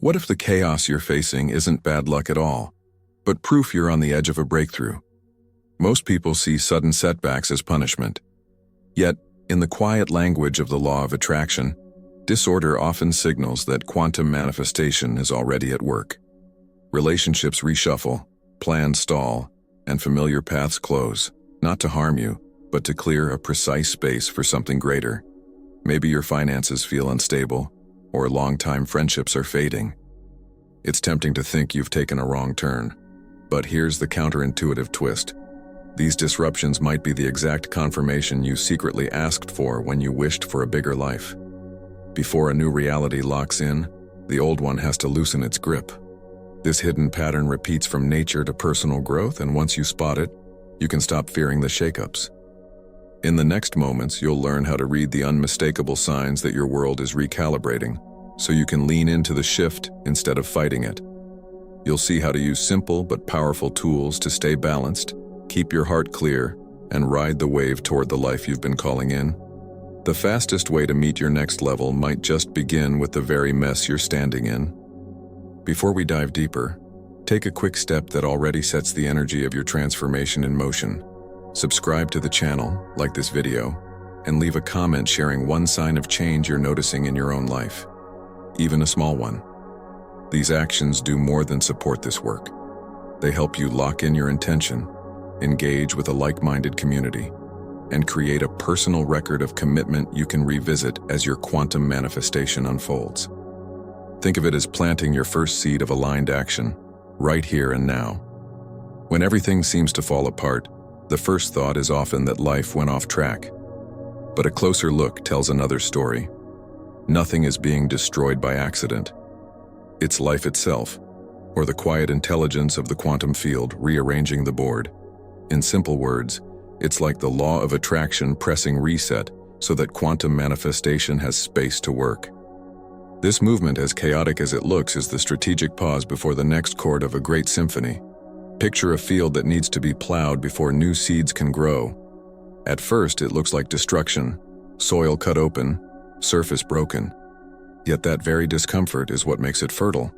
What if the chaos you're facing isn't bad luck at all, but proof you're on the edge of a breakthrough? Most people see sudden setbacks as punishment. Yet, in the quiet language of the law of attraction, disorder often signals that quantum manifestation is already at work. Relationships reshuffle, plans stall, and familiar paths close, not to harm you, but to clear a precise space for something greater. Maybe your finances feel unstable, or long-time friendships are fading. It's tempting to think you've taken a wrong turn. But here's the counterintuitive twist. These disruptions might be the exact confirmation you secretly asked for when you wished for a bigger life. Before a new reality locks in, the old one has to loosen its grip. This hidden pattern repeats from nature to personal growth, and once you spot it, you can stop fearing the shakeups. In the next moments, you'll learn how to read the unmistakable signs that your world is recalibrating, so you can lean into the shift instead of fighting it. You'll see how to use simple but powerful tools to stay balanced, keep your heart clear, and ride the wave toward the life you've been calling in. The fastest way to meet your next level might just begin with the very mess you're standing in. Before we dive deeper, take a quick step that already sets the energy of your transformation in motion. Subscribe to the channel, like this video, and leave a comment sharing one sign of change you're noticing in your own life, even a small one. These actions do more than support this work. They help you lock in your intention, engage with a like-minded community, and create a personal record of commitment you can revisit as your quantum manifestation unfolds. Think of it as planting your first seed of aligned action, right here and now. When everything seems to fall apart, the first thought is often that life went off track. But a closer look tells another story. Nothing is being destroyed by accident. It's life itself, or the quiet intelligence of the quantum field rearranging the board. In simple words, it's like the law of attraction pressing reset so that quantum manifestation has space to work. This movement, as chaotic as it looks, is the strategic pause before the next chord of a great symphony. Picture a field that needs to be plowed before new seeds can grow. At first, it looks like destruction, soil cut open, surface broken. Yet that very discomfort is what makes it fertile.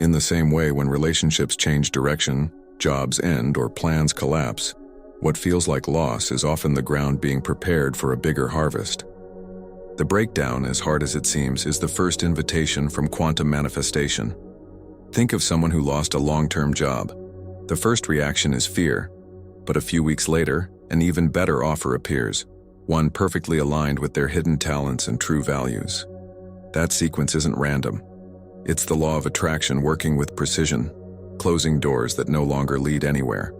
In the same way, when relationships change direction, jobs end, or plans collapse, what feels like loss is often the ground being prepared for a bigger harvest. The breakdown, as hard as it seems, is the first invitation from quantum manifestation. Think of someone who lost a long-term job. The first reaction is fear, but a few weeks later, an even better offer appears, one perfectly aligned with their hidden talents and true values. That sequence isn't random. It's the law of attraction working with precision, closing doors that no longer lead anywhere.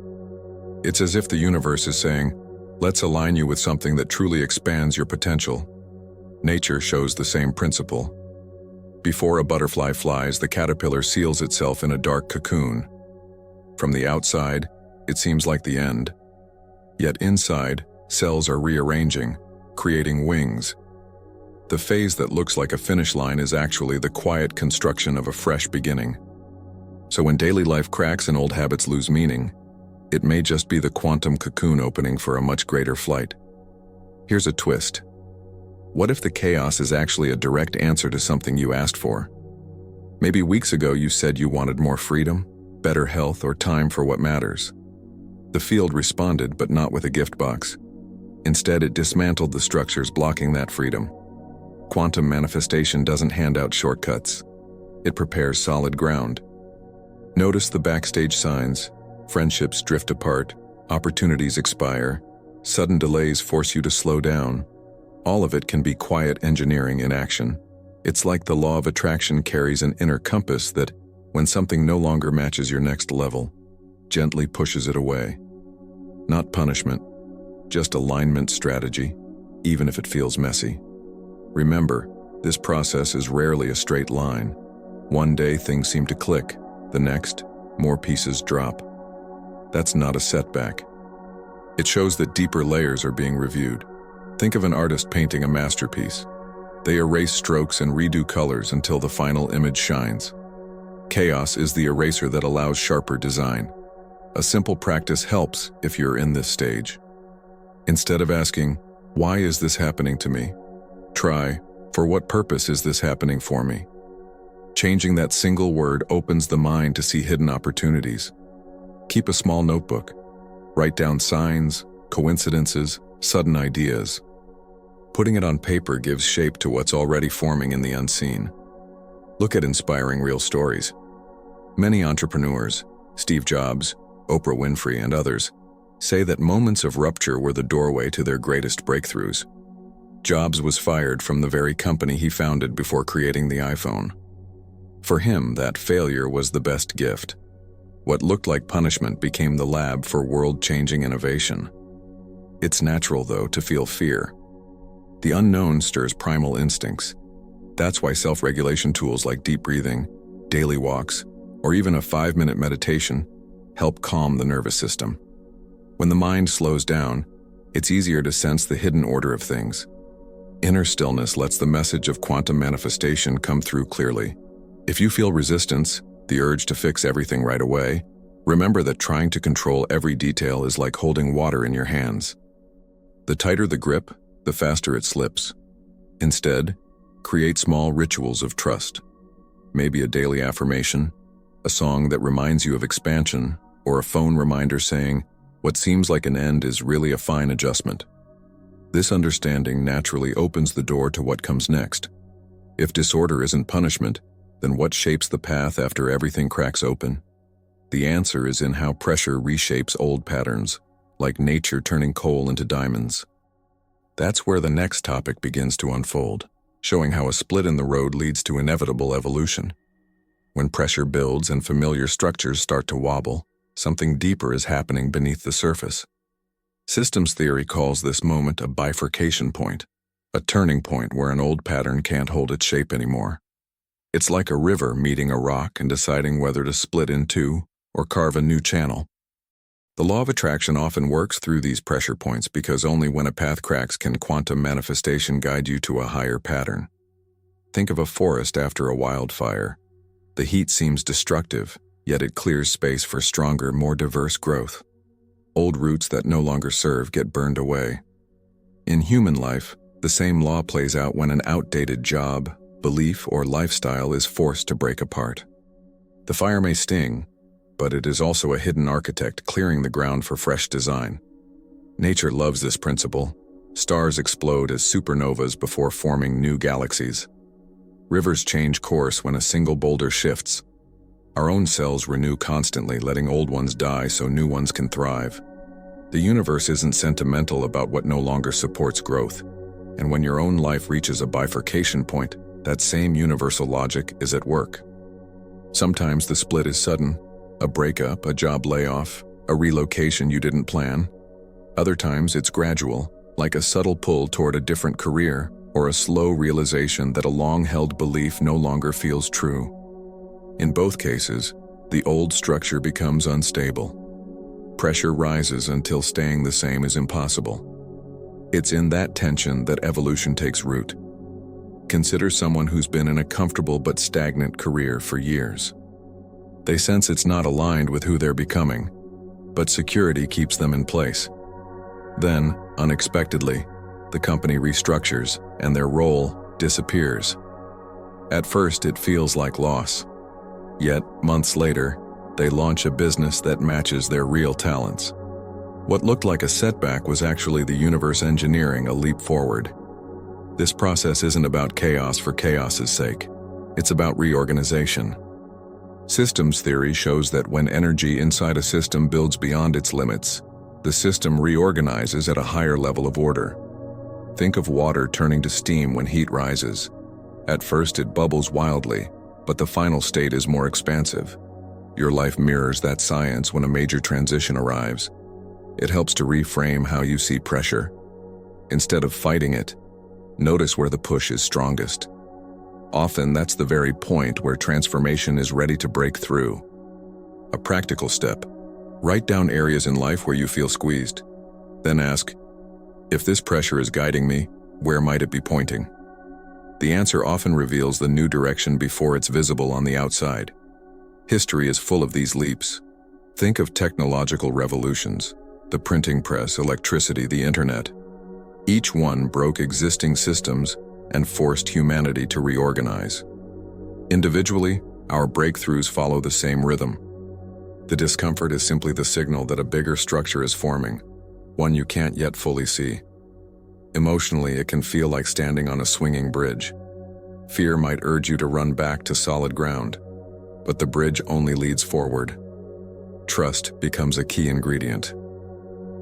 It's as if the universe is saying, let's align you with something that truly expands your potential. Nature shows the same principle. Before a butterfly flies, the caterpillar seals itself in a dark cocoon. From the outside, it seems like the end. Yet inside, cells are rearranging, creating wings. The phase that looks like a finish line is actually the quiet construction of a fresh beginning. So when daily life cracks and old habits lose meaning, it may just be the quantum cocoon opening for a much greater flight. Here's a twist. What if the chaos is actually a direct answer to something you asked for? Maybe weeks ago you said you wanted more freedom, better health, or time for what matters. The field responded, but not with a gift box. Instead, it dismantled the structures blocking that freedom. Quantum manifestation doesn't hand out shortcuts. It prepares solid ground. Notice the backstage signs. Friendships drift apart, opportunities expire, sudden delays force you to slow down. All of it can be quiet engineering in action. It's like the law of attraction carries an inner compass that, when something no longer matches your next level, gently pushes it away. Not punishment, just alignment strategy, even if it feels messy. Remember, this process is rarely a straight line. One day things seem to click, the next, more pieces drop. That's not a setback. It shows that deeper layers are being reviewed. Think of an artist painting a masterpiece. They erase strokes and redo colors until the final image shines. Chaos is the eraser that allows sharper design. A simple practice helps if you're in this stage. Instead of asking, "Why is this happening to me?" try, "For what purpose is this happening for me?" Changing that single word opens the mind to see hidden opportunities. Keep a small notebook. Write down signs, coincidences, sudden ideas. Putting it on paper gives shape to what's already forming in the unseen. Look at inspiring real stories. Many entrepreneurs, Steve Jobs, Oprah Winfrey, and others, say that moments of rupture were the doorway to their greatest breakthroughs. Jobs was fired from the very company he founded before creating the iPhone. For him, that failure was the best gift. What looked like punishment became the lab for world-changing innovation. It's natural, though, to feel fear. The unknown stirs primal instincts. That's why self-regulation tools like deep breathing, daily walks, or even a 5-minute meditation help calm the nervous system. When the mind slows down, it's easier to sense the hidden order of things. Inner stillness lets the message of quantum manifestation come through clearly. If you feel resistance, the urge to fix everything right away, remember that trying to control every detail is like holding water in your hands. The tighter the grip, the faster it slips. Instead, create small rituals of trust. Maybe a daily affirmation, a song that reminds you of expansion, or a phone reminder saying, "What seems like an end is really a fine adjustment." This understanding naturally opens the door to what comes next. If disorder isn't punishment, then what shapes the path after everything cracks open? The answer is in how pressure reshapes old patterns, like nature turning coal into diamonds. That's where the next topic begins to unfold, showing how a split in the road leads to inevitable evolution. When pressure builds and familiar structures start to wobble, something deeper is happening beneath the surface. Systems theory calls this moment a bifurcation point, a turning point where an old pattern can't hold its shape anymore. It's like a river meeting a rock and deciding whether to split in two or carve a new channel. The law of attraction often works through these pressure points because only when a path cracks can quantum manifestation guide you to a higher pattern. Think of a forest after a wildfire. The heat seems destructive, yet it clears space for stronger, more diverse growth. Old roots that no longer serve get burned away. In human life, the same law plays out when an outdated job, belief, or lifestyle is forced to break apart. The fire may sting, but it is also a hidden architect clearing the ground for fresh design. Nature loves this principle. Stars explode as supernovas before forming new galaxies. Rivers change course when a single boulder shifts. Our own cells renew constantly, letting old ones die so new ones can thrive. The universe isn't sentimental about what no longer supports growth. And when your own life reaches a bifurcation point, that same universal logic is at work. Sometimes the split is sudden, a breakup, a job layoff, a relocation you didn't plan. Other times it's gradual, like a subtle pull toward a different career, or a slow realization that a long-held belief no longer feels true. In both cases, the old structure becomes unstable. Pressure rises until staying the same is impossible. It's in that tension that evolution takes root. Consider someone who's been in a comfortable but stagnant career for years. They sense it's not aligned with who they're becoming, but security keeps them in place. Then, unexpectedly, the company restructures and their role disappears. At first, it feels like loss. Yet, months later, they launch a business that matches their real talents. What looked like a setback was actually the universe engineering a leap forward. This process isn't about chaos for chaos's sake. It's about reorganization. Systems theory shows that when energy inside a system builds beyond its limits, the system reorganizes at a higher level of order. Think of water turning to steam when heat rises. At first it bubbles wildly, but the final state is more expansive. Your life mirrors that science when a major transition arrives. It helps to reframe how you see pressure. Instead of fighting it, notice where the push is strongest. Often that's the very point where transformation is ready to break through. A practical step: write down areas in life where you feel squeezed. Then ask, if this pressure is guiding me, where might it be pointing? The answer often reveals the new direction before it's visible on the outside. History is full of these leaps. Think of technological revolutions: the printing press, electricity, the internet. Each one broke existing systems and forced humanity to reorganize. Individually, our breakthroughs follow the same rhythm. The discomfort is simply the signal that a bigger structure is forming, one you can't yet fully see. Emotionally, it can feel like standing on a swinging bridge. Fear might urge you to run back to solid ground, but the bridge only leads forward. Trust becomes a key ingredient.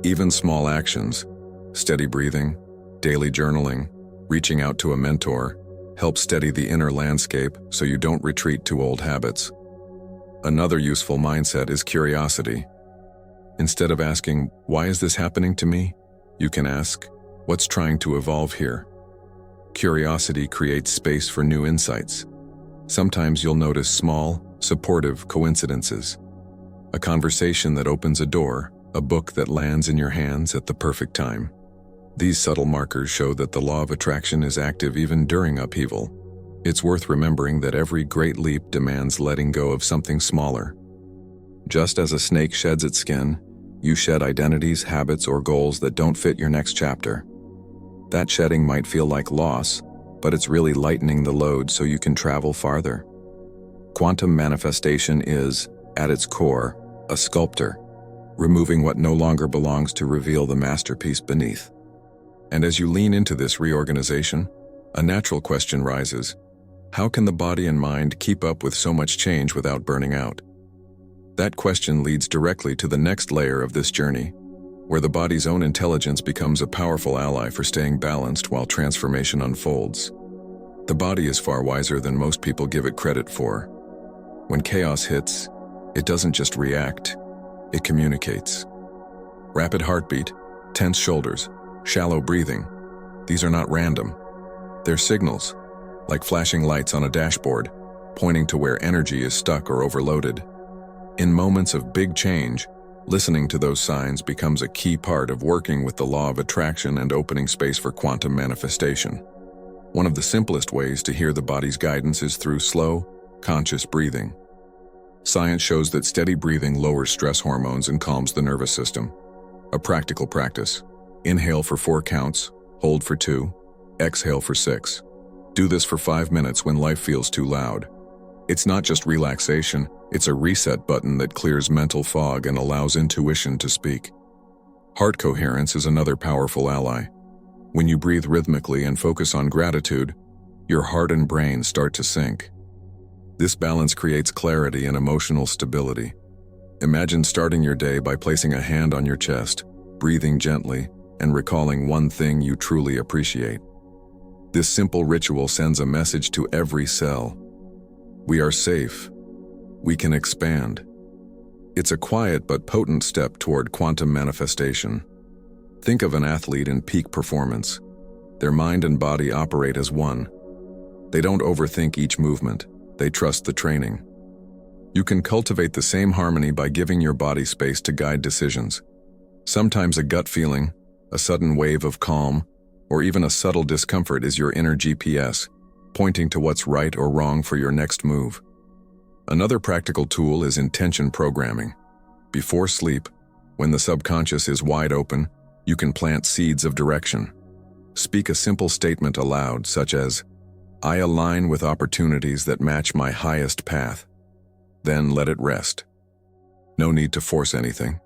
Even small actions, steady breathing, daily journaling, reaching out to a mentor, help steady the inner landscape so you don't retreat to old habits. Another useful mindset is curiosity. Instead of asking, "Why is this happening to me?" you can ask, "What's trying to evolve here?" Curiosity creates space for new insights. Sometimes you'll notice small, supportive coincidences. A conversation that opens a door, a book that lands in your hands at the perfect time. These subtle markers show that the law of attraction is active even during upheaval. It's worth remembering that every great leap demands letting go of something smaller. Just as a snake sheds its skin, you shed identities, habits, or goals that don't fit your next chapter. That shedding might feel like loss, but it's really lightening the load so you can travel farther. Quantum manifestation is, at its core, a sculptor, removing what no longer belongs to reveal the masterpiece beneath. And as you lean into this reorganization, a natural question rises: how can the body and mind keep up with so much change without burning out? That question leads directly to the next layer of this journey, where the body's own intelligence becomes a powerful ally for staying balanced while transformation unfolds. The body is far wiser than most people give it credit for. When chaos hits, it doesn't just react, it communicates. Rapid heartbeat, tense shoulders, shallow breathing, these are not random. They're signals, like flashing lights on a dashboard, pointing to where energy is stuck or overloaded. In moments of big change, listening to those signs becomes a key part of working with the law of attraction and opening space for quantum manifestation. One of the simplest ways to hear the body's guidance is through slow, conscious breathing. Science shows that steady breathing lowers stress hormones and calms the nervous system. A practical practice: inhale for 4 counts, hold for 2, exhale for 6. Do this for 5 minutes when life feels too loud. It's not just relaxation, it's a reset button that clears mental fog and allows intuition to speak. Heart coherence is another powerful ally. When you breathe rhythmically and focus on gratitude, your heart and brain start to sync. This balance creates clarity and emotional stability. Imagine starting your day by placing a hand on your chest, breathing gently, and recalling one thing you truly appreciate. This simple ritual sends a message to every cell. We are safe. We can expand. It's a quiet but potent step toward quantum manifestation. Think of an athlete in peak performance. Their mind and body operate as one. They don't overthink each movement. They trust the training. You can cultivate the same harmony by giving your body space to guide decisions. Sometimes a gut feeling, a sudden wave of calm, or even a subtle discomfort is your inner GPS, pointing to what's right or wrong for your next move. Another practical tool is intention programming. Before sleep, when the subconscious is wide open, you can plant seeds of direction. Speak a simple statement aloud, such as, "I align with opportunities that match my highest path." Then let it rest. No need to force anything.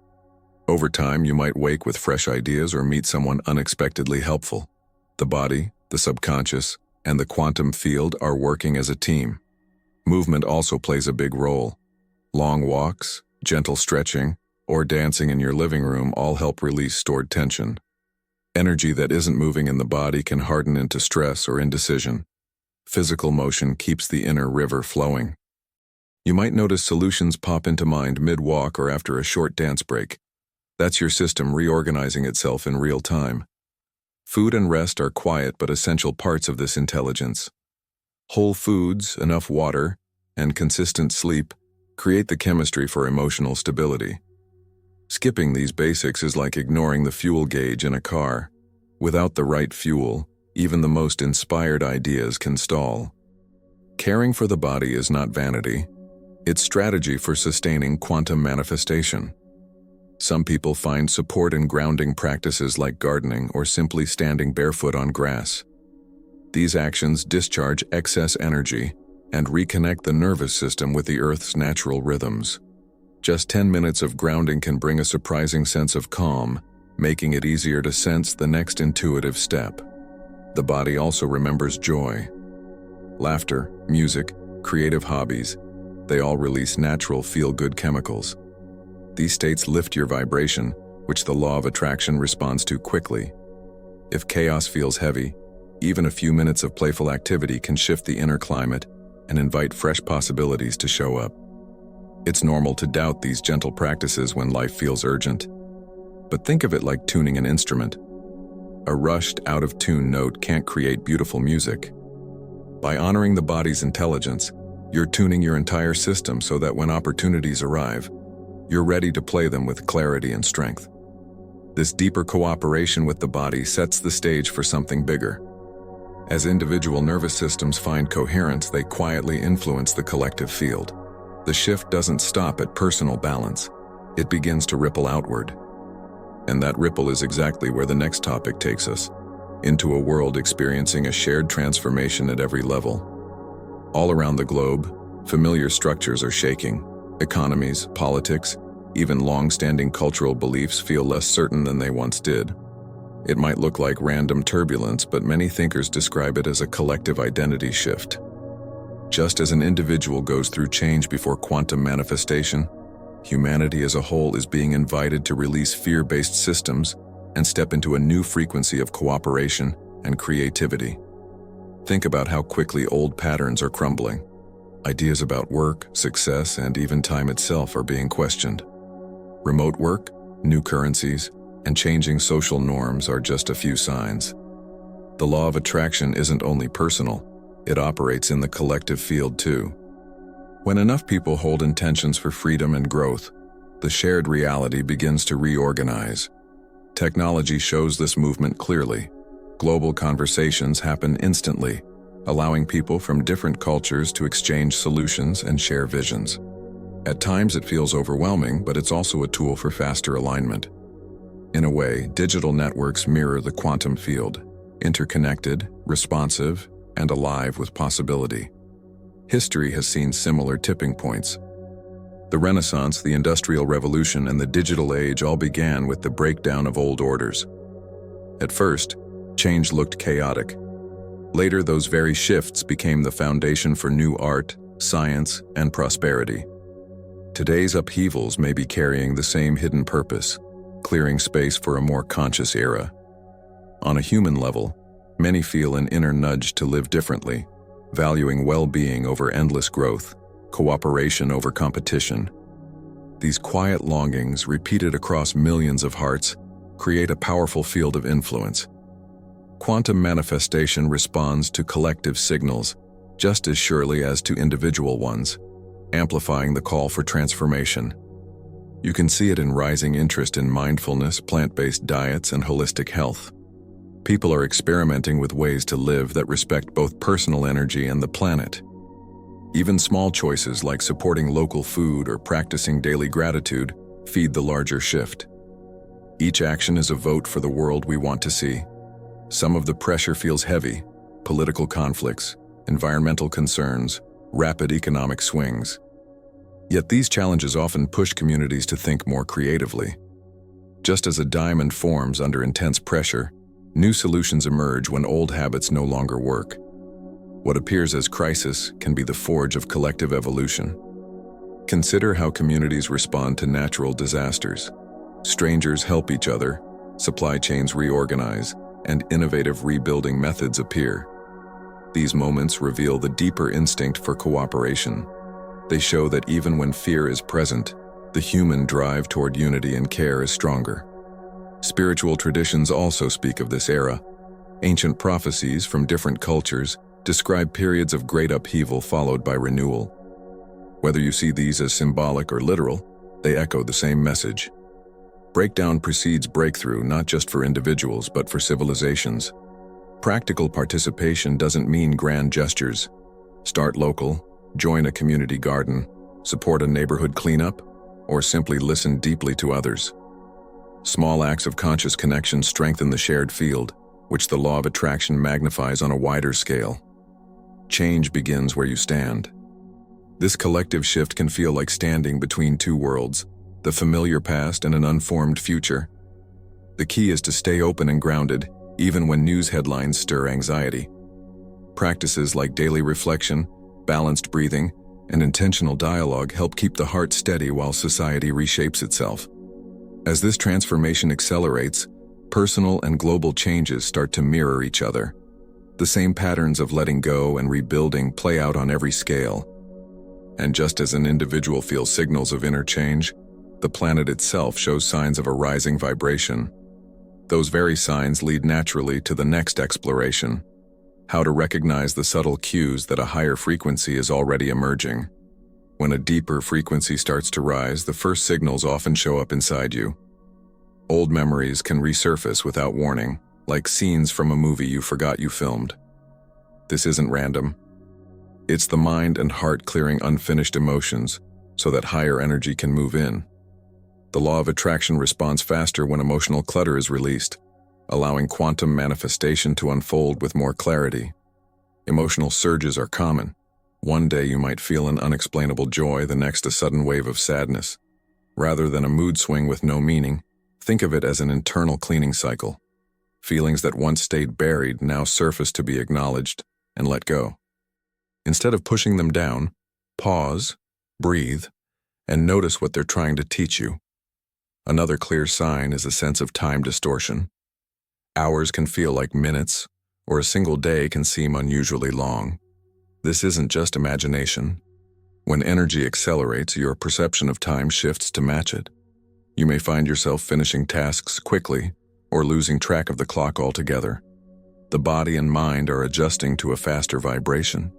Over time, you might wake with fresh ideas or meet someone unexpectedly helpful. The body, the subconscious, and the quantum field are working as a team. Movement also plays a big role. Long walks, gentle stretching, or dancing in your living room all help release stored tension. Energy that isn't moving in the body can harden into stress or indecision. Physical motion keeps the inner river flowing. You might notice solutions pop into mind mid-walk or after a short dance break. That's your system reorganizing itself in real time. Food and rest are quiet but essential parts of this intelligence. Whole foods, enough water, and consistent sleep create the chemistry for emotional stability. Skipping these basics is like ignoring the fuel gauge in a car. Without the right fuel, even the most inspired ideas can stall. Caring for the body is not vanity. It's strategy for sustaining quantum manifestation. Some people find support in grounding practices like gardening or simply standing barefoot on grass. These actions discharge excess energy, and reconnect the nervous system with the Earth's natural rhythms. Just 10 minutes of grounding can bring a surprising sense of calm, making it easier to sense the next intuitive step. The body also remembers joy. Laughter, music, creative hobbies, they all release natural feel-good chemicals. These states lift your vibration, which the law of attraction responds to quickly. If chaos feels heavy, even a few minutes of playful activity can shift the inner climate and invite fresh possibilities to show up. It's normal to doubt these gentle practices when life feels urgent. But think of it like tuning an instrument. A rushed, out-of-tune note can't create beautiful music. By honoring the body's intelligence, you're tuning your entire system so that when opportunities arrive, you're ready to play them with clarity and strength. This deeper cooperation with the body sets the stage for something bigger. As individual nervous systems find coherence, they quietly influence the collective field. The shift doesn't stop at personal balance. It begins to ripple outward. And that ripple is exactly where the next topic takes us, into a world experiencing a shared transformation at every level. All around the globe, familiar structures are shaking. Economies, politics, even long-standing cultural beliefs feel less certain than they once did. It might look like random turbulence, but many thinkers describe it as a collective identity shift. Just as an individual goes through change before quantum manifestation, humanity as a whole is being invited to release fear-based systems and step into a new frequency of cooperation and creativity. Think about how quickly old patterns are crumbling. Ideas about work, success, and even time itself are being questioned. Remote work, new currencies, and changing social norms are just a few signs. The law of attraction isn't only personal, it operates in the collective field too. When enough people hold intentions for freedom and growth, the shared reality begins to reorganize. Technology shows this movement clearly. Global conversations happen instantly, allowing people from different cultures to exchange solutions and share visions. At times it feels overwhelming, but it's also a tool for faster alignment. In a way, digital networks mirror the quantum field, interconnected, responsive, and alive with possibility. History has seen similar tipping points. The Renaissance, the Industrial Revolution, and the digital age all began with the breakdown of old orders. At first, change looked chaotic. Later, those very shifts became the foundation for new art, science, and prosperity. Today's upheavals may be carrying the same hidden purpose, clearing space for a more conscious era. On a human level, many feel an inner nudge to live differently, valuing well-being over endless growth, cooperation over competition. These quiet longings, repeated across millions of hearts, create a powerful field of influence. Quantum manifestation responds to collective signals just as surely as to individual ones, amplifying the call for transformation. You can see it in rising interest in mindfulness, plant-based diets, and holistic health. People are experimenting with ways to live that respect both personal energy and the planet. Even small choices like supporting local food or practicing daily gratitude feed the larger shift. Each action is a vote for the world we want to see. Some of the pressure feels heavy: political conflicts, environmental concerns, rapid economic swings. Yet these challenges often push communities to think more creatively. Just as a diamond forms under intense pressure, new solutions emerge when old habits no longer work. What appears as crisis can be the forge of collective evolution. Consider how communities respond to natural disasters. Strangers help each other, supply chains reorganize, and innovative rebuilding methods appear. These moments reveal the deeper instinct for cooperation. They show that even when fear is present, the human drive toward unity and care is stronger. Spiritual traditions also speak of this era. Ancient prophecies from different cultures describe periods of great upheaval followed by renewal. Whether you see these as symbolic or literal, they echo the same message. Breakdown precedes breakthrough, not just for individuals, but for civilizations. Practical participation doesn't mean grand gestures. Start local, join a community garden, support a neighborhood cleanup, or simply listen deeply to others. Small acts of conscious connection strengthen the shared field, which the law of attraction magnifies on a wider scale. Change begins where you stand. This collective shift can feel like standing between two worlds, the familiar past and an unformed future. The key is to stay open and grounded, even when news headlines stir anxiety. Practices like daily reflection, balanced breathing, and intentional dialogue help keep the heart steady while society reshapes itself. As this transformation accelerates, personal and global changes start to mirror each other. The same patterns of letting go and rebuilding play out on every scale. And just as an individual feels signals of inner change, the planet itself shows signs of a rising vibration. Those very signs lead naturally to the next exploration: how to recognize the subtle cues that a higher frequency is already emerging. When a deeper frequency starts to rise, the first signals often show up inside you. Old memories can resurface without warning, like scenes from a movie you forgot you filmed. This isn't random. It's the mind and heart clearing unfinished emotions so that higher energy can move in. The law of attraction responds faster when emotional clutter is released, allowing quantum manifestation to unfold with more clarity. Emotional surges are common. One day you might feel an unexplainable joy, the next a sudden wave of sadness. Rather than a mood swing with no meaning, think of it as an internal cleaning cycle. Feelings that once stayed buried now surface to be acknowledged and let go. Instead of pushing them down, pause, breathe, and notice what they're trying to teach you. Another clear sign is a sense of time distortion. Hours can feel like minutes, or a single day can seem unusually long. This isn't just imagination. When energy accelerates, your perception of time shifts to match it. You may find yourself finishing tasks quickly or losing track of the clock altogether. The body and mind are adjusting to a faster vibration.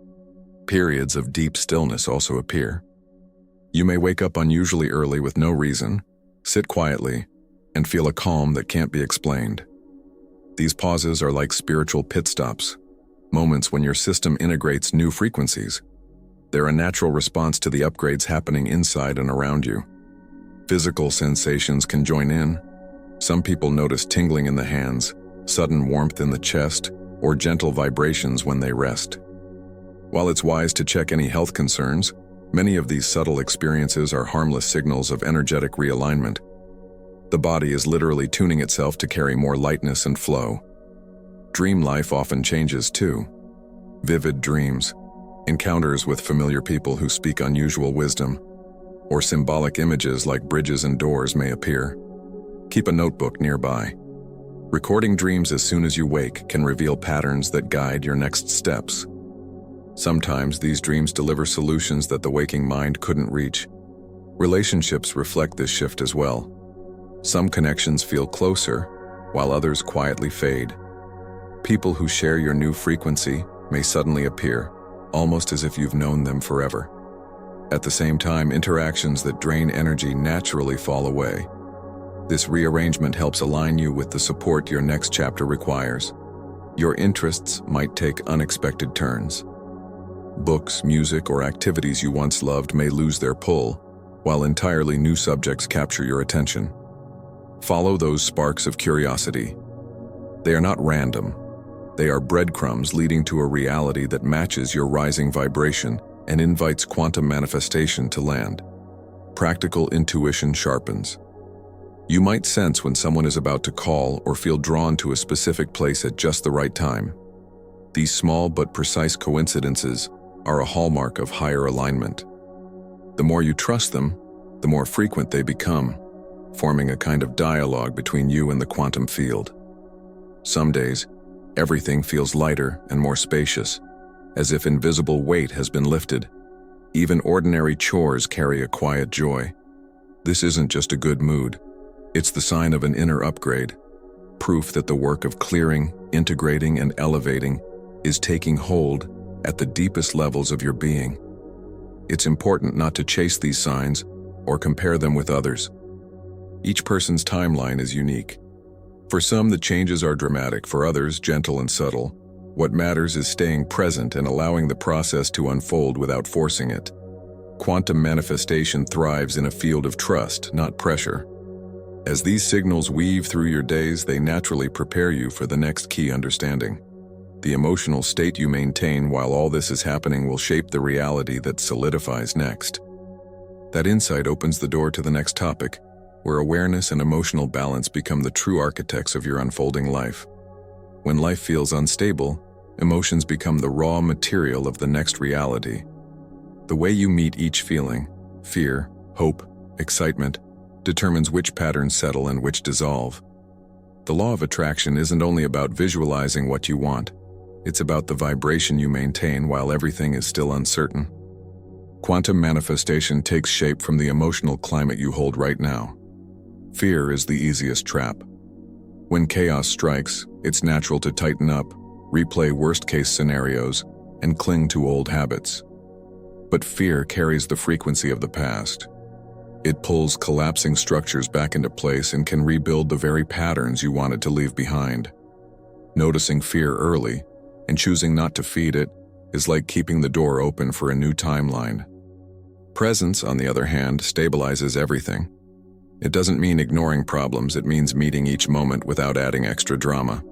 Periods of deep stillness also appear. You may wake up unusually early with no reason, sit quietly, and feel a calm that can't be explained. These pauses are like spiritual pit stops, moments when your system integrates new frequencies. They're a natural response to the upgrades happening inside and around you. Physical sensations can join in. Some people notice tingling in the hands, sudden warmth in the chest, or gentle vibrations when they rest. While it's wise to check any health concerns, many of these subtle experiences are harmless signals of energetic realignment. The body is literally tuning itself to carry more lightness and flow. Dream life often changes too. Vivid dreams, encounters with familiar people who speak unusual wisdom, or symbolic images like bridges and doors may appear. Keep a notebook nearby. Recording dreams as soon as you wake can reveal patterns that guide your next steps. Sometimes these dreams deliver solutions that the waking mind couldn't reach. Relationships reflect this shift as well. Some connections feel closer, while others quietly fade. People who share your new frequency may suddenly appear, almost as if you've known them forever. At the same time, interactions that drain energy naturally fall away. This rearrangement helps align you with the support your next chapter requires. Your interests might take unexpected turns. Books, music, or activities you once loved may lose their pull, while entirely new subjects capture your attention. Follow those sparks of curiosity. They are not random. They are breadcrumbs leading to a reality that matches your rising vibration and invites quantum manifestation to land. Practical intuition sharpens. You might sense when someone is about to call or feel drawn to a specific place at just the right time. These small but precise coincidences are a hallmark of higher alignment. The more you trust them, the more frequent they become, forming a kind of dialogue between you and the quantum field. Some days, everything feels lighter and more spacious, as if invisible weight has been lifted. Even ordinary chores carry a quiet joy. This isn't just a good mood. It's the sign of an inner upgrade, proof that the work of clearing, integrating, and elevating is taking hold at the deepest levels of your being. It's important not to chase these signs or compare them with others. Each person's timeline is unique. For some, the changes are dramatic, for others, gentle and subtle. What matters is staying present and allowing the process to unfold without forcing it. Quantum manifestation thrives in a field of trust, not pressure. As these signals weave through your days, they naturally prepare you for the next key understanding. The emotional state you maintain while all this is happening will shape the reality that solidifies next. That insight opens the door to the next topic, where awareness and emotional balance become the true architects of your unfolding life. When life feels unstable, emotions become the raw material of the next reality. The way you meet each feeling, fear, hope, excitement, determines which patterns settle and which dissolve. The law of attraction isn't only about visualizing what you want, it's about the vibration you maintain while everything is still uncertain. Quantum manifestation takes shape from the emotional climate you hold right now. Fear is the easiest trap. When chaos strikes, it's natural to tighten up, replay worst-case scenarios, and cling to old habits. But fear carries the frequency of the past. It pulls collapsing structures back into place and can rebuild the very patterns you wanted to leave behind. Noticing fear early and choosing not to feed it is like keeping the door open for a new timeline. Presence, on the other hand, stabilizes everything. It doesn't mean ignoring problems, it means meeting each moment without adding extra drama.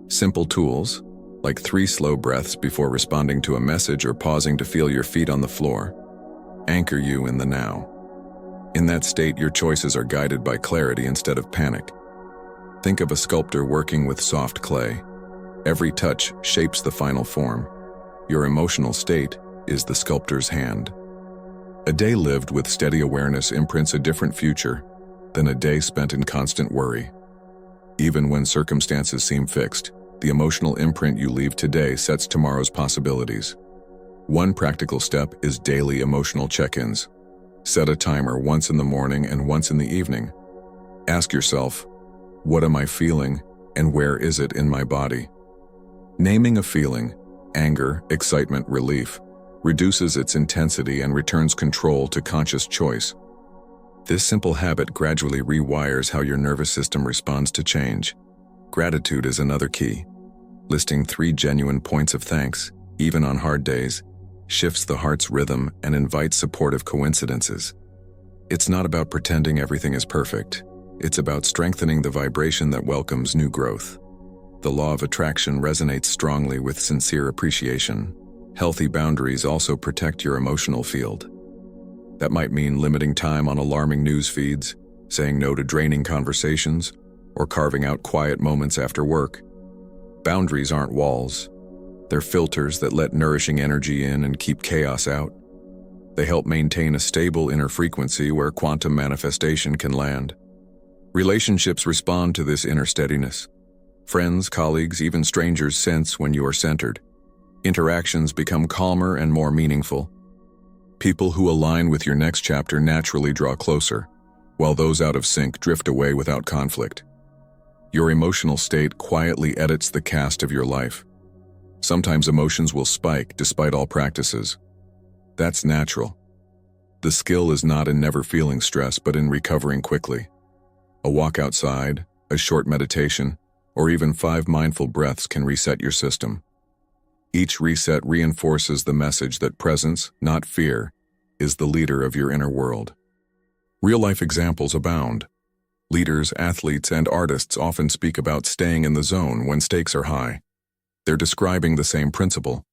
Simple tools, like 3 slow breaths before responding to a message or pausing to feel your feet on the floor, anchor you in the now. In that state, your choices are guided by clarity instead of panic. Think of a sculptor working with soft clay. Every touch shapes the final form. Your emotional state is the sculptor's hand. A day lived with steady awareness imprints a different future than a day spent in constant worry. Even when circumstances seem fixed, the emotional imprint you leave today sets tomorrow's possibilities. One practical step is daily emotional check-ins. Set a timer once in the morning and once in the evening. Ask yourself, what am I feeling and where is it in my body? Naming a feeling, anger, excitement, relief, reduces its intensity and returns control to conscious choice. This simple habit gradually rewires how your nervous system responds to change. Gratitude is another key. Listing 3 genuine points of thanks, even on hard days, shifts the heart's rhythm and invites supportive coincidences. It's not about pretending everything is perfect. It's about strengthening the vibration that welcomes new growth. The law of attraction resonates strongly with sincere appreciation. Healthy boundaries also protect your emotional field. That might mean limiting time on alarming news feeds, saying no to draining conversations, or carving out quiet moments after work. Boundaries aren't walls. They're filters that let nourishing energy in and keep chaos out. They help maintain a stable inner frequency where quantum manifestation can land. Relationships respond to this inner steadiness. Friends, colleagues, even strangers sense when you are centered. Interactions become calmer and more meaningful. People who align with your next chapter naturally draw closer, while those out of sync drift away without conflict. Your emotional state quietly edits the cast of your life. Sometimes emotions will spike despite all practices. That's natural. The skill is not in never feeling stress, but in recovering quickly. A walk outside, a short meditation, or even 5 mindful breaths can reset your system. Each reset reinforces the message that presence, not fear, is the leader of your inner world. Real-life examples abound. Leaders, athletes, and artists often speak about staying in the zone when stakes are high. They're describing the same principle,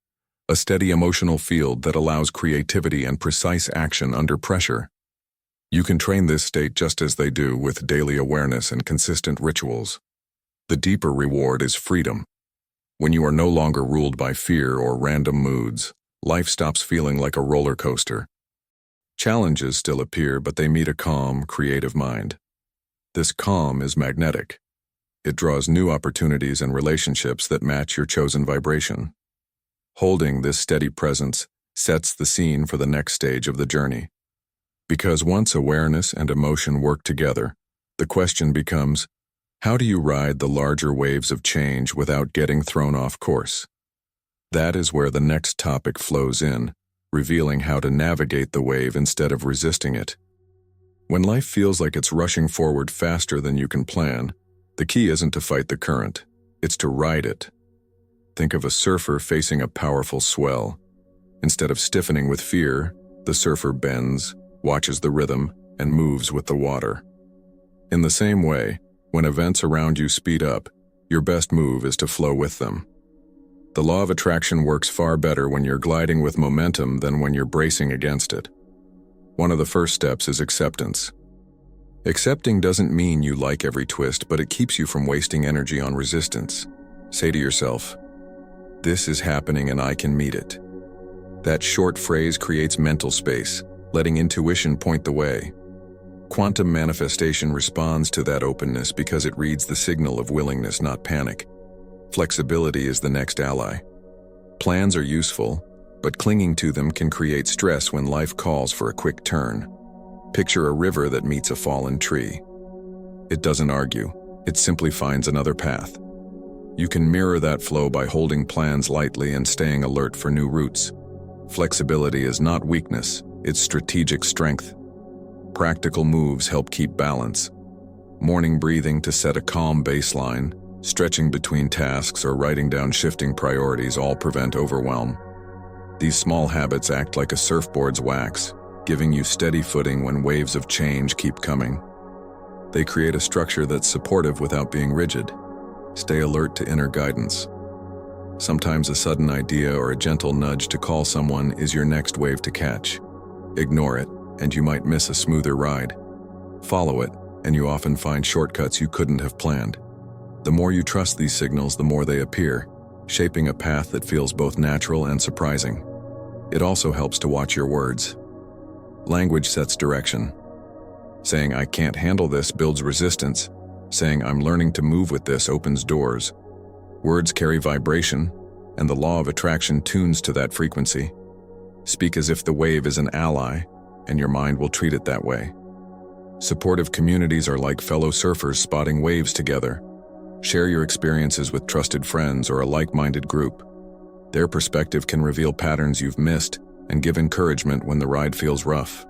a steady emotional field that allows creativity and precise action under pressure. You can train this state just as they do, with daily awareness and consistent rituals. The deeper reward is freedom. When you are no longer ruled by fear or random moods, life stops feeling like a roller coaster. Challenges still appear, but they meet a calm, creative mind. This calm is magnetic. It draws new opportunities and relationships that match your chosen vibration. Holding this steady presence sets the scene for the next stage of the journey. Because once awareness and emotion work together, the question becomes, how do you ride the larger waves of change without getting thrown off course? That is where the next topic flows in, revealing how to navigate the wave instead of resisting it. When life feels like it's rushing forward faster than you can plan, the key isn't to fight the current, it's to ride it. Think of a surfer facing a powerful swell. Instead of stiffening with fear, the surfer bends, watches the rhythm, and moves with the water. In the same way, when events around you speed up, your best move is to flow with them. The law of attraction works far better when you're gliding with momentum than when you're bracing against it. One of the first steps is acceptance. Accepting doesn't mean you like every twist, but it keeps you from wasting energy on resistance. Say to yourself, "This is happening and I can meet it." That short phrase creates mental space, letting intuition point the way. Quantum manifestation responds to that openness because it reads the signal of willingness, not panic. Flexibility is the next ally. Plans are useful, but clinging to them can create stress when life calls for a quick turn. Picture a river that meets a fallen tree. It doesn't argue, it simply finds another path. You can mirror that flow by holding plans lightly and staying alert for new routes. Flexibility is not weakness, it's strategic strength. Practical moves help keep balance. Morning breathing to set a calm baseline, stretching between tasks, or writing down shifting priorities all prevent overwhelm. These small habits act like a surfboard's wax, giving you steady footing when waves of change keep coming. They create a structure that's supportive without being rigid. Stay alert to inner guidance. Sometimes a sudden idea or a gentle nudge to call someone is your next wave to catch. Ignore it, and you might miss a smoother ride. Follow it, and you often find shortcuts you couldn't have planned. The more you trust these signals, the more they appear, shaping a path that feels both natural and surprising. It also helps to watch your words. Language sets direction. Saying "I can't handle this" builds resistance. Saying "I'm learning to move with this" opens doors. Words carry vibration, and the law of attraction tunes to that frequency. Speak as if the wave is an ally, and your mind will treat it that way. Supportive communities are like fellow surfers spotting waves together. Share your experiences with trusted friends or a like-minded group. Their perspective can reveal patterns you've missed and give encouragement when the ride feels rough.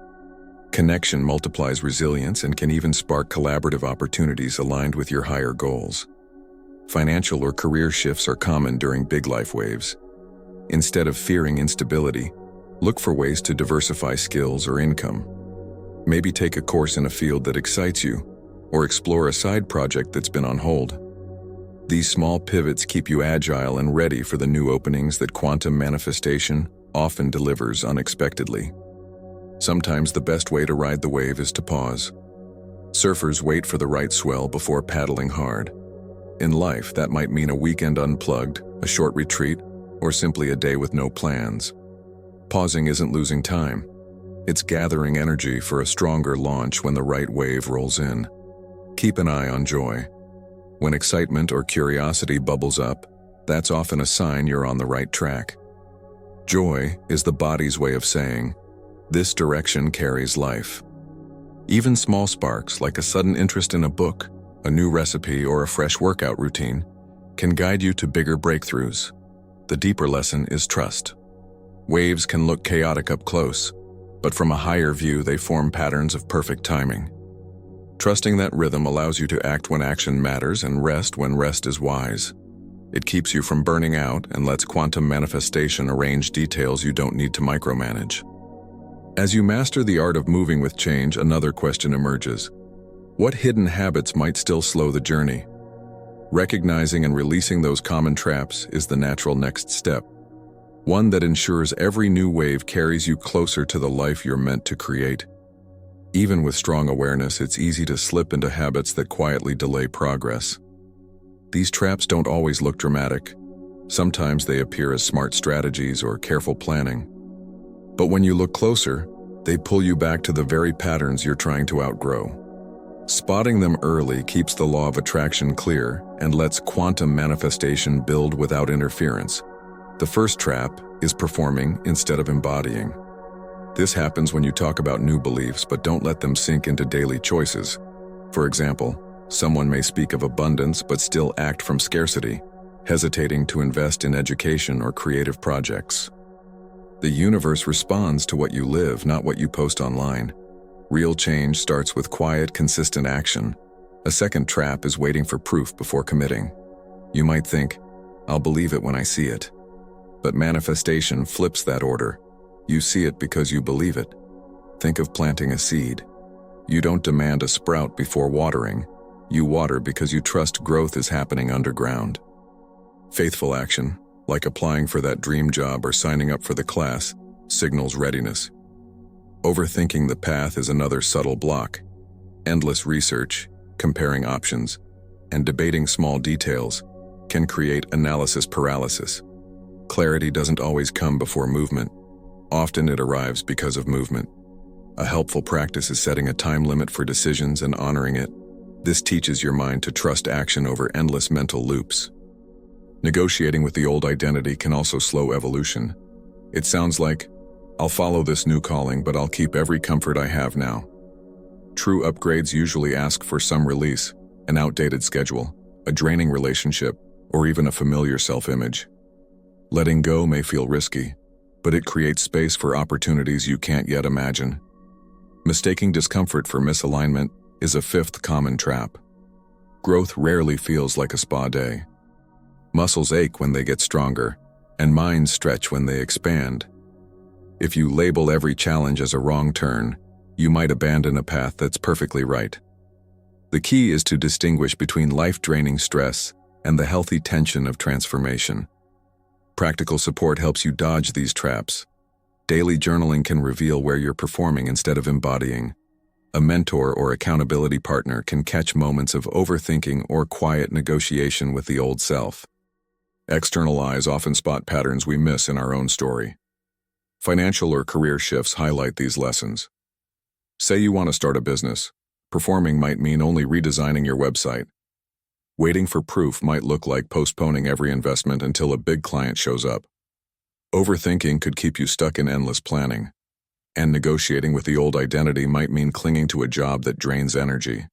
Connection multiplies resilience and can even spark collaborative opportunities aligned with your higher goals. Financial or career shifts are common during big life waves. Instead of fearing instability, look for ways to diversify skills or income. Maybe take a course in a field that excites you, or explore a side project that's been on hold. These small pivots keep you agile and ready for the new openings that quantum manifestation often delivers unexpectedly. Sometimes the best way to ride the wave is to pause. Surfers wait for the right swell before paddling hard. In life, that might mean a weekend unplugged, a short retreat, or simply a day with no plans. Pausing isn't losing time. It's gathering energy for a stronger launch when the right wave rolls in. Keep an eye on joy. When excitement or curiosity bubbles up, that's often a sign you're on the right track. Joy is the body's way of saying, "This direction carries life." Even small sparks, like a sudden interest in a book, a new recipe, or a fresh workout routine, can guide you to bigger breakthroughs. The deeper lesson is trust. Waves can look chaotic up close, but from a higher view they form patterns of perfect timing. Trusting that rhythm allows you to act when action matters and rest when rest is wise. It keeps you from burning out and lets quantum manifestation arrange details you don't need to micromanage. As you master the art of moving with change, another question emerges. What hidden habits might still slow the journey? Recognizing and releasing those common traps is the natural next step, one that ensures every new wave carries you closer to the life you're meant to create. Even with strong awareness, it's easy to slip into habits that quietly delay progress. These traps don't always look dramatic. Sometimes they appear as smart strategies or careful planning. But when you look closer, they pull you back to the very patterns you're trying to outgrow. Spotting them early keeps the law of attraction clear and lets quantum manifestation build without interference. The first trap is performing instead of embodying. This happens when you talk about new beliefs but don't let them sink into daily choices. For example, someone may speak of abundance but still act from scarcity, hesitating to invest in education or creative projects. The universe responds to what you live, not what you post online. Real change starts with quiet, consistent action. A second trap is waiting for proof before committing. You might think, "I'll believe it when I see it." But manifestation flips that order. You see it because you believe it. Think of planting a seed. You don't demand a sprout before watering. You water because you trust growth is happening underground. Faithful action, like applying for that dream job or signing up for the class, signals readiness. Overthinking the path is another subtle block. Endless research, comparing options, and debating small details can create analysis paralysis. Clarity doesn't always come before movement. Often it arrives because of movement. A helpful practice is setting a time limit for decisions and honoring it. This teaches your mind to trust action over endless mental loops. Negotiating with the old identity can also slow evolution. It sounds like, I'll follow this new calling, but I'll keep every comfort I have now. True upgrades usually ask for some release, an outdated schedule, a draining relationship, or even a familiar self-image. Letting go may feel risky, but it creates space for opportunities you can't yet imagine. Mistaking discomfort for misalignment is a fifth common trap. Growth rarely feels like a spa day. Muscles ache when they get stronger, and minds stretch when they expand. If you label every challenge as a wrong turn, you might abandon a path that's perfectly right. The key is to distinguish between life-draining stress and the healthy tension of transformation. Practical support helps you dodge these traps. Daily journaling can reveal where you're performing instead of embodying. A mentor or accountability partner can catch moments of overthinking or quiet negotiation with the old self. External eyes often spot patterns we miss in our own story. Financial or career shifts highlight these lessons. Say you want to start a business. Performing might mean only redesigning your website. Waiting for proof might look like postponing every investment until a big client shows up. Overthinking could keep you stuck in endless planning. And negotiating with the old identity might mean clinging to a job that drains energy.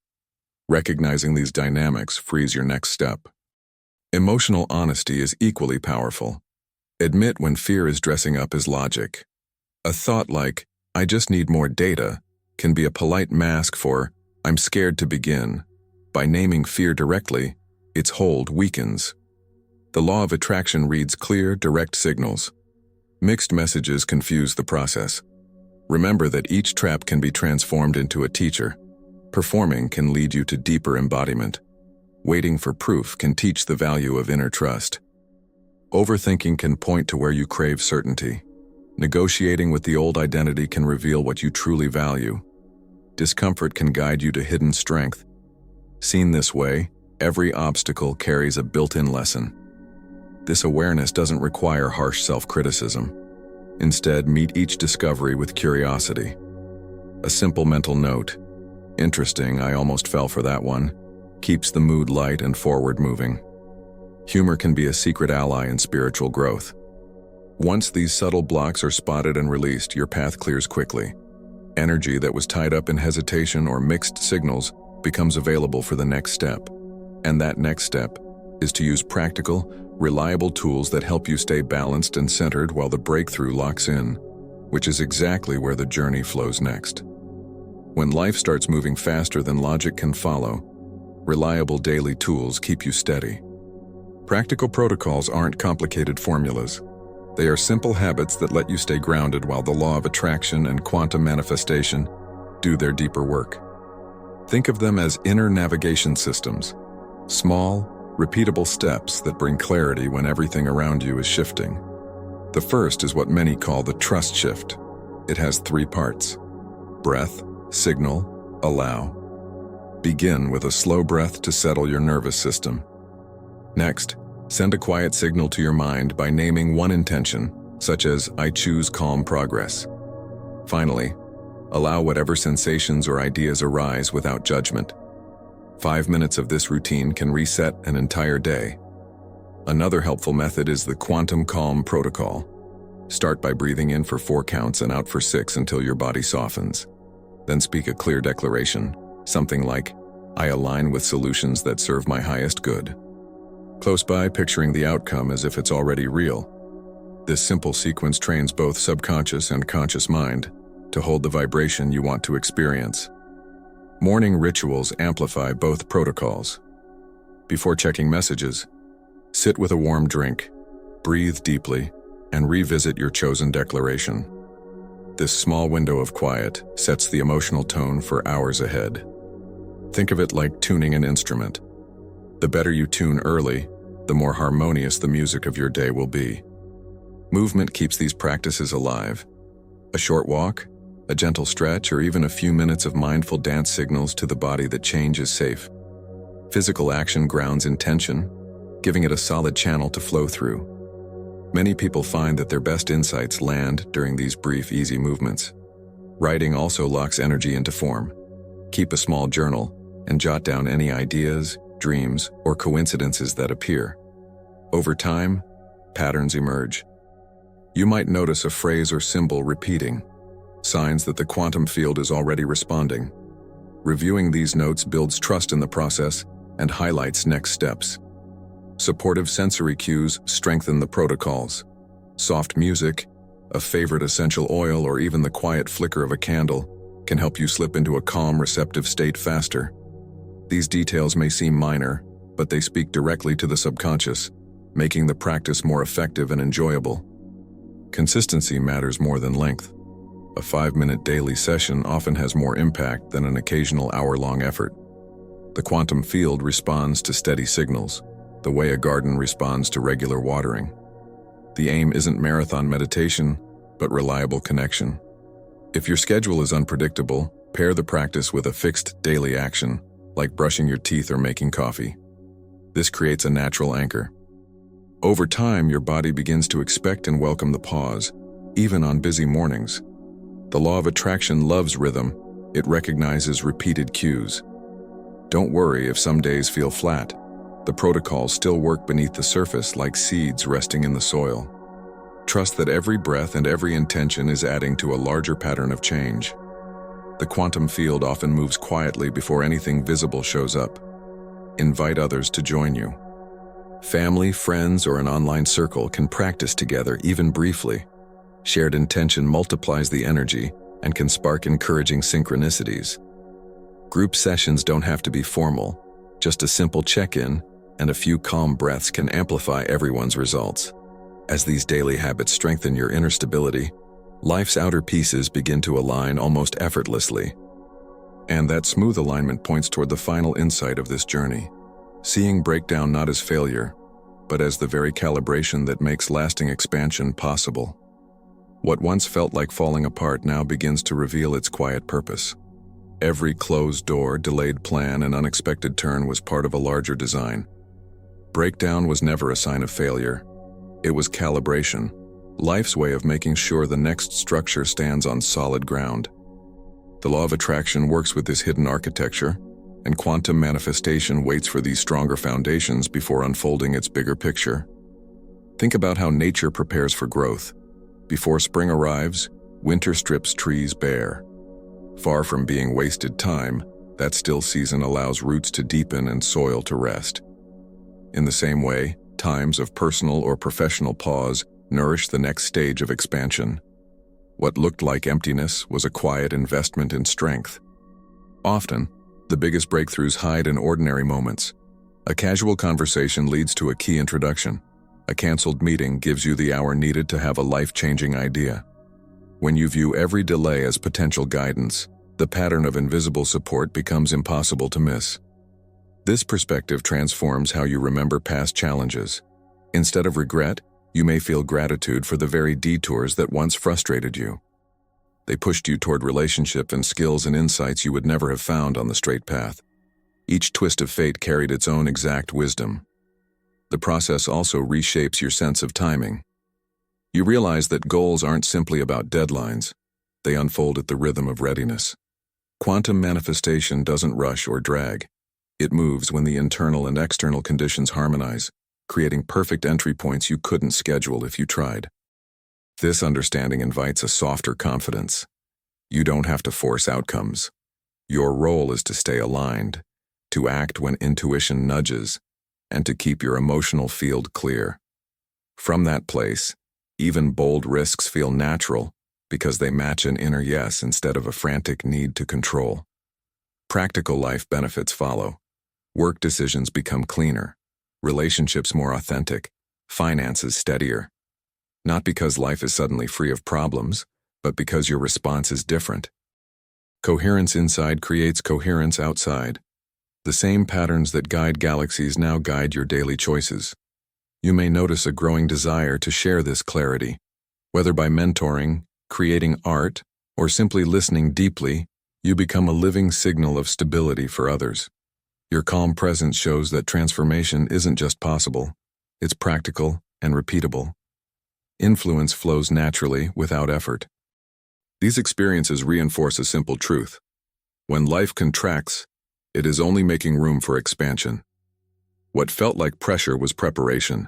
Recognizing these dynamics frees your next step. Emotional honesty is equally powerful. Admit when fear is dressing up as logic. A thought like, I just need more data, can be a polite mask for, I'm scared to begin. By naming fear directly, its hold weakens. The law of attraction reads clear, direct signals. Mixed messages confuse the process. Remember that each trap can be transformed into a teacher. Performing can lead you to deeper embodiment. Waiting for proof can teach the value of inner trust. Overthinking can point to where you crave certainty. Negotiating with the old identity can reveal what you truly value. Discomfort can guide you to hidden strength. Seen this way, every obstacle carries a built-in lesson. This awareness doesn't require harsh self-criticism. Instead, meet each discovery with curiosity. A simple mental note, interesting, I almost fell for that one, keeps the mood light and forward-moving. Humor can be a secret ally in spiritual growth. Once these subtle blocks are spotted and released, your path clears quickly. Energy that was tied up in hesitation or mixed signals becomes available for the next step. And that next step is to use practical, reliable tools that help you stay balanced and centered while the breakthrough locks in, which is exactly where the journey flows next. When life starts moving faster than logic can follow, reliable daily tools keep you steady. Practical protocols aren't complicated formulas. They are simple habits that let you stay grounded while the law of attraction and quantum manifestation do their deeper work. Think of them as inner navigation systems, small, repeatable steps that bring clarity when everything around you is shifting. The first is what many call the trust shift. It has 3 parts: breath, signal, allow. Begin with a slow breath to settle your nervous system. Next, send a quiet signal to your mind by naming one intention, such as, I choose calm progress. Finally, allow whatever sensations or ideas arise without judgment. 5 minutes of this routine can reset an entire day. Another helpful method is the Quantum Calm Protocol. Start by breathing in for 4 counts and out for 6 until your body softens. Then speak a clear declaration, something like, I align with solutions that serve my highest good. Close by, picturing the outcome as if it's already real. This simple sequence trains both subconscious and conscious mind to hold the vibration you want to experience. Morning rituals amplify both protocols. Before checking messages, sit with a warm drink, breathe deeply, and revisit your chosen declaration. This small window of quiet sets the emotional tone for hours ahead. Think of it like tuning an instrument. The better you tune early, the more harmonious the music of your day will be. Movement keeps these practices alive. A short walk, a gentle stretch, or even a few minutes of mindful dance signals to the body that change is safe. Physical action grounds intention, giving it a solid channel to flow through. Many people find that their best insights land during these brief, easy movements. Writing also locks energy into form. Keep a small journal and jot down any ideas, dreams, or coincidences that appear. Over time, patterns emerge. You might notice a phrase or symbol repeating, signs that the quantum field is already responding. Reviewing these notes builds trust in the process and highlights next steps. Supportive sensory cues strengthen the protocols. Soft music, a favorite essential oil, or even the quiet flicker of a candle can help you slip into a calm, receptive state faster. These details may seem minor, but they speak directly to the subconscious, making the practice more effective and enjoyable. Consistency matters more than length. A 5-minute daily session often has more impact than an occasional hour-long effort. The quantum field responds to steady signals, the way a garden responds to regular watering. The aim isn't marathon meditation, but reliable connection. If your schedule is unpredictable, pair the practice with a fixed daily action, like brushing your teeth or making coffee. This creates a natural anchor. Over time, your body begins to expect and welcome the pause, even on busy mornings. The law of attraction loves rhythm. It recognizes repeated cues. Don't worry if some days feel flat. The protocols still work beneath the surface like seeds resting in the soil. Trust that every breath and every intention is adding to a larger pattern of change. The quantum field often moves quietly before anything visible shows up. Invite others to join you. Family, friends, or an online circle can practice together, even briefly. Shared intention multiplies the energy and can spark encouraging synchronicities. Group sessions don't have to be formal. Just a simple check-in and a few calm breaths can amplify everyone's results. As these daily habits strengthen your inner stability, life's outer pieces begin to align almost effortlessly. And that smooth alignment points toward the final insight of this journey, seeing breakdown not as failure, but as the very calibration that makes lasting expansion possible. What once felt like falling apart now begins to reveal its quiet purpose. Every closed door, delayed plan, and unexpected turn was part of a larger design. Breakdown was never a sign of failure. It was calibration, life's way of making sure the next structure stands on solid ground. The law of attraction works with this hidden architecture, and quantum manifestation waits for these stronger foundations before unfolding its bigger picture. Think about how nature prepares for growth. Before spring arrives, winter strips trees bare. Far from being wasted time, that still season allows roots to deepen and soil to rest. In the same way, times of personal or professional pause nourish the next stage of expansion. What looked like emptiness was a quiet investment in strength. Often, the biggest breakthroughs hide in ordinary moments. A casual conversation leads to a key introduction. A canceled meeting gives you the hour needed to have a life-changing idea. When you view every delay as potential guidance, the pattern of invisible support becomes impossible to miss. This perspective transforms how you remember past challenges. Instead of regret, you may feel gratitude for the very detours that once frustrated you. They pushed you toward relationship and skills and insights you would never have found on the straight path. Each twist of fate carried its own exact wisdom. The process also reshapes your sense of timing. You realize that goals aren't simply about deadlines. They unfold at the rhythm of readiness. Quantum manifestation doesn't rush or drag. It moves when the internal and external conditions harmonize, creating perfect entry points you couldn't schedule if you tried. This understanding invites a softer confidence. You don't have to force outcomes. Your role is to stay aligned, to act when intuition nudges, and to keep your emotional field clear. From that place, even bold risks feel natural because they match an inner yes instead of a frantic need to control. Practical life benefits follow. Work decisions become cleaner, relationships more authentic, finances steadier. Not because life is suddenly free of problems, but because your response is different. Coherence inside creates coherence outside. The same patterns that guide galaxies now guide your daily choices. You may notice a growing desire to share this clarity. Whether by mentoring, creating art, or simply listening deeply, you become a living signal of stability for others. Your calm presence shows that transformation isn't just possible, it's practical and repeatable. Influence flows naturally without effort. These experiences reinforce a simple truth. When life contracts, it is only making room for expansion. What felt like pressure was preparation.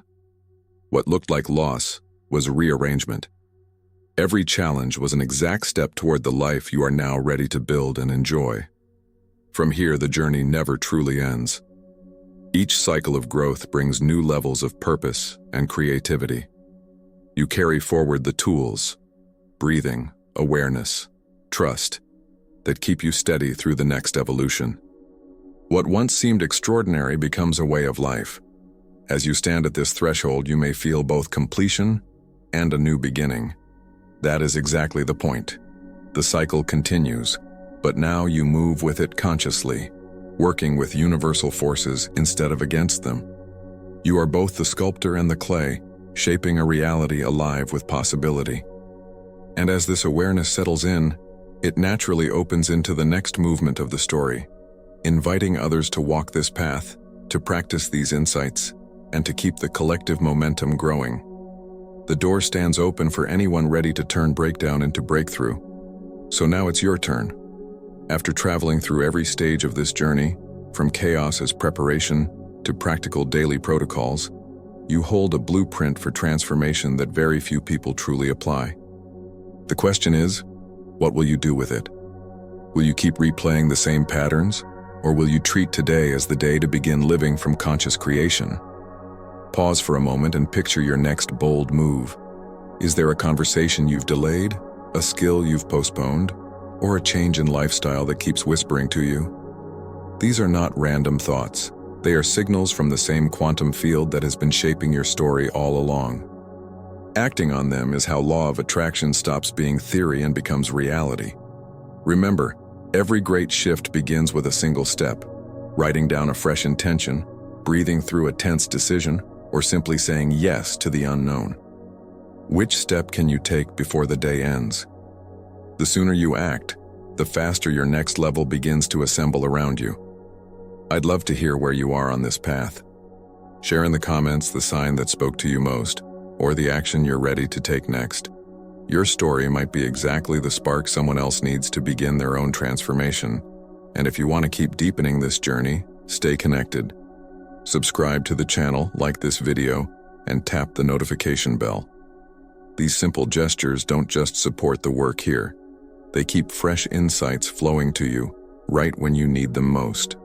What looked like loss was rearrangement. Every challenge was an exact step toward the life you are now ready to build and enjoy. From here, the journey never truly ends. Each cycle of growth brings new levels of purpose and creativity. You carry forward the tools, breathing, awareness, trust, that keep you steady through the next evolution. What once seemed extraordinary becomes a way of life. As you stand at this threshold, you may feel both completion and a new beginning. That is exactly the point. The cycle continues, but now you move with it consciously, working with universal forces instead of against them. You are both the sculptor and the clay, shaping a reality alive with possibility. And as this awareness settles in, it naturally opens into the next movement of the story, inviting others to walk this path, to practice these insights, and to keep the collective momentum growing. The door stands open for anyone ready to turn breakdown into breakthrough. So now it's your turn. After traveling through every stage of this journey, from chaos as preparation to practical daily protocols, you hold a blueprint for transformation that very few people truly apply. The question is, what will you do with it? Will you keep replaying the same patterns, or will you treat today as the day to begin living from conscious creation? Pause for a moment and picture your next bold move. Is there a conversation you've delayed, a skill you've postponed, or a change in lifestyle that keeps whispering to you? These are not random thoughts. They are signals from the same quantum field that has been shaping your story all along. Acting on them is how law of attraction stops being theory and becomes reality. Remember, every great shift begins with a single step: writing down a fresh intention, breathing through a tense decision, or simply saying yes to the unknown. Which step can you take before the day ends? The sooner you act, the faster your next level begins to assemble around you. I'd love to hear where you are on this path. Share in the comments the sign that spoke to you most, or the action you're ready to take next. Your story might be exactly the spark someone else needs to begin their own transformation. And if you want to keep deepening this journey, stay connected. Subscribe to the channel, like this video, and tap the notification bell. These simple gestures don't just support the work here. They keep fresh insights flowing to you right when you need them most.